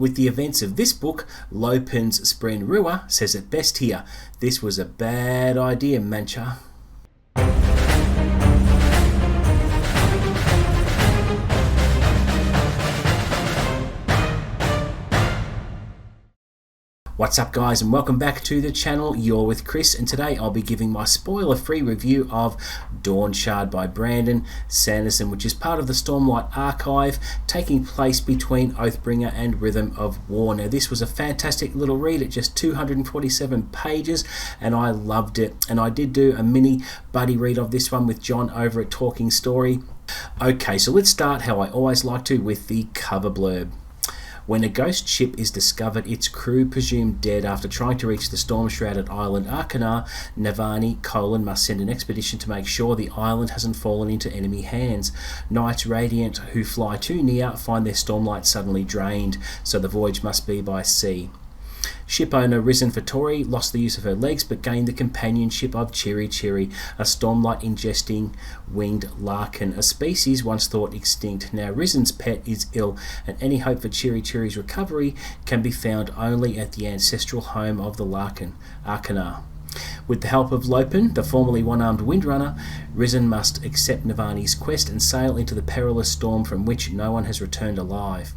With the events of this book, Lopin's Spren Rua says it best here. This was a bad idea, Mancha. What's up guys, and welcome back to the channel. You're with Chris, and today I'll be giving my spoiler-free review of Dawnshard by Brandon Sanderson, which is part of the Stormlight archive, taking place between Oathbringer and Rhythm of War. Now this was a fantastic little read at just 247 pages, and I loved it. And I did do a mini buddy read of this one with John over at Talking Story. Okay, so let's start how I always like to, with the cover blurb. When a ghost ship is discovered, its crew presumed dead after trying to reach the storm-shrouded island Arkanar, Navani Colin must send an expedition to make sure the island hasn't fallen into enemy hands. Knights Radiant who fly too near find their stormlight suddenly drained, so the voyage must be by sea. Ship owner Risen Fattori lost the use of her legs but gained the companionship of Chiri Chiri, a stormlight ingesting winged larkin, a species once thought extinct. Now Risen's pet is ill, and any hope for Chiri Chiri's recovery can be found only at the ancestral home of the larkin, Arkanar. With the help of Lopin, the formerly one-armed windrunner, Risen must accept Navani's quest and sail into the perilous storm from which no one has returned alive.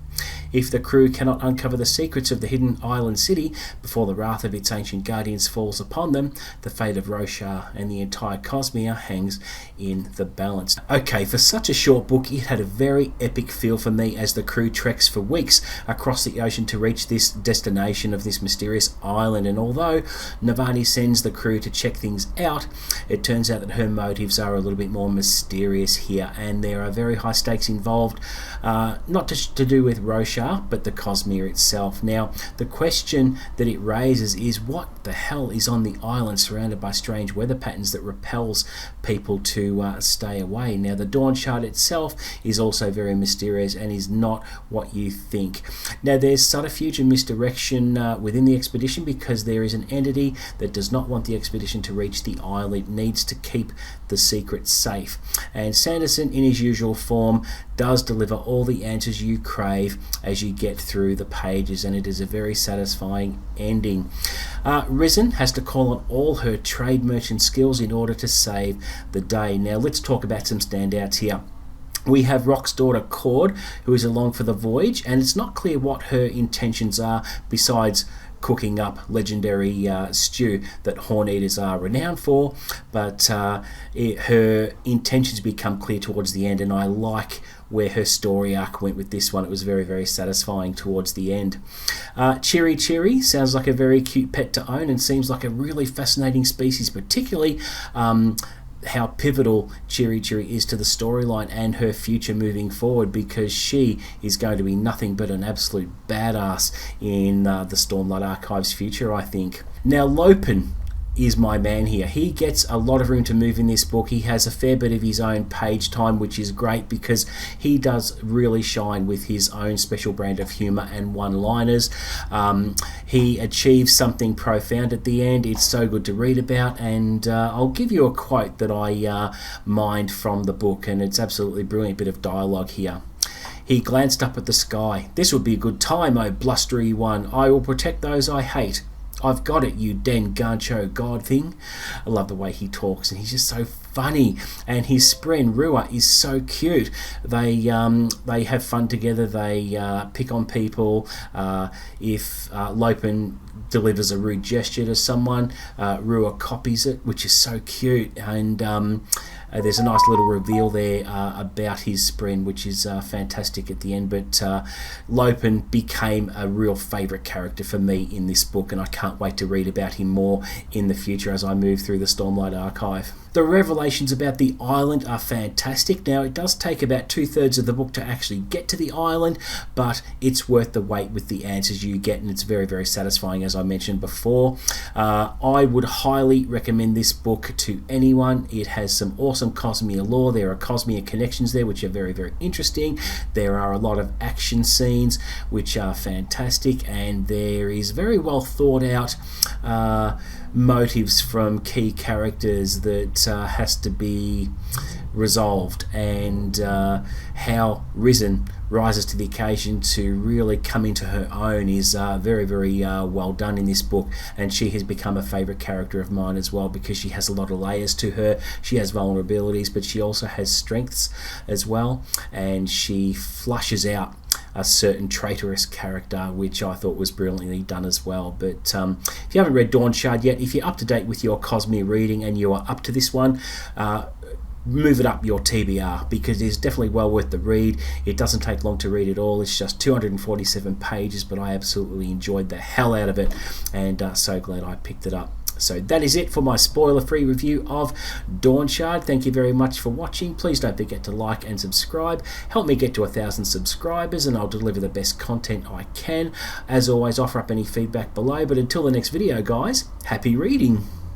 If the crew cannot uncover the secrets of the hidden island city before the wrath of its ancient guardians falls upon them, the fate of Roshar and the entire Cosmere hangs in the balance. Okay, for such a short book, it had a very epic feel for me as the crew treks for weeks across the ocean to reach this destination of this mysterious island. And although Navani sends the crew to check things out, it turns out that her motives are a little bit more mysterious here, and there are very high stakes involved, not just to do with Roshar, but the Cosmere itself. Now, the question that it raises is, what the hell is on the island surrounded by strange weather patterns that repels people to stay away? Now, the Dawnshard itself is also very mysterious and is not what you think. Now, there's subterfuge and misdirection within the expedition, because there is an entity that does not want the expedition to reach the island. It needs to keep the secret safe. And Sanderson, in his usual form, does deliver all the answers you crave as you get through the pages, and it is a very satisfying ending. Risen has to call on all her trade merchant skills in order to save the day. Now let's talk about some standouts here. We have Rock's daughter Cord, who is along for the voyage, and it's not clear what her intentions are besides cooking up legendary stew that Horn Eaters are renowned for, but her intentions become clear towards the end, and I like where her story arc went with this one. It was very, very satisfying towards the end. Chiri Chiri sounds like a very cute pet to own and seems like a really fascinating species, particularly how pivotal Chiri Chiri is to the storyline and her future moving forward, because she is going to be nothing but an absolute badass in the Stormlight Archive's future, I think. Now, Lopin is my man here. He gets a lot of room to move in this book. He has a fair bit of his own page time, which is great because he does really shine with his own special brand of humour and one-liners. He achieves something profound at the end. It's so good to read about, and I'll give you a quote that I mined from the book, and it's absolutely brilliant bit of dialogue here. He glanced up at the sky. "This would be a good time, oh blustery one. I will protect those I hate. I've got it, you den gancho god thing." I love the way he talks, and he's just so funny, and his Spren Rua is so cute. They have fun together. They pick on people. If Lopin delivers a rude gesture to someone, Rua copies it, which is so cute. And there's a nice little reveal there about his Spren, which is fantastic at the end. But Lopin became a real favourite character for me in this book, and I can't wait to read about him more in the future as I move through the Stormlight archive. The revelations about the island are fantastic. Now, it does take about 2/3 of the book to actually get to the island, but it's worth the wait with the answers you get, and it's very, very satisfying, as I mentioned before. I would highly recommend this book to anyone. It has some awesome Cosmere lore. There are Cosmere connections there, which are very, very interesting. There are a lot of action scenes, which are fantastic, and there is very well thought out motives from key characters that that has to be resolved, and how Risen rises to the occasion to really come into her own is very, very well done in this book, and she has become a favourite character of mine as well, because she has a lot of layers to her. She has vulnerabilities, but she also has strengths as well, and she flushes out a certain traitorous character, which I thought was brilliantly done as well. But if you haven't read Dawnshard yet, if you're up to date with your Cosmere reading and you are up to this one, move it up your TBR, because it is definitely well worth the read. It doesn't take long to read at all. It's just 247 pages, but I absolutely enjoyed the hell out of it, and so glad I picked it up. So that is it for my spoiler-free review of Dawnshard. Thank you very much for watching. Please don't forget to like and subscribe. Help me get to 1,000 subscribers, and I'll deliver the best content I can. As always, offer up any feedback below. But until the next video, guys, happy reading.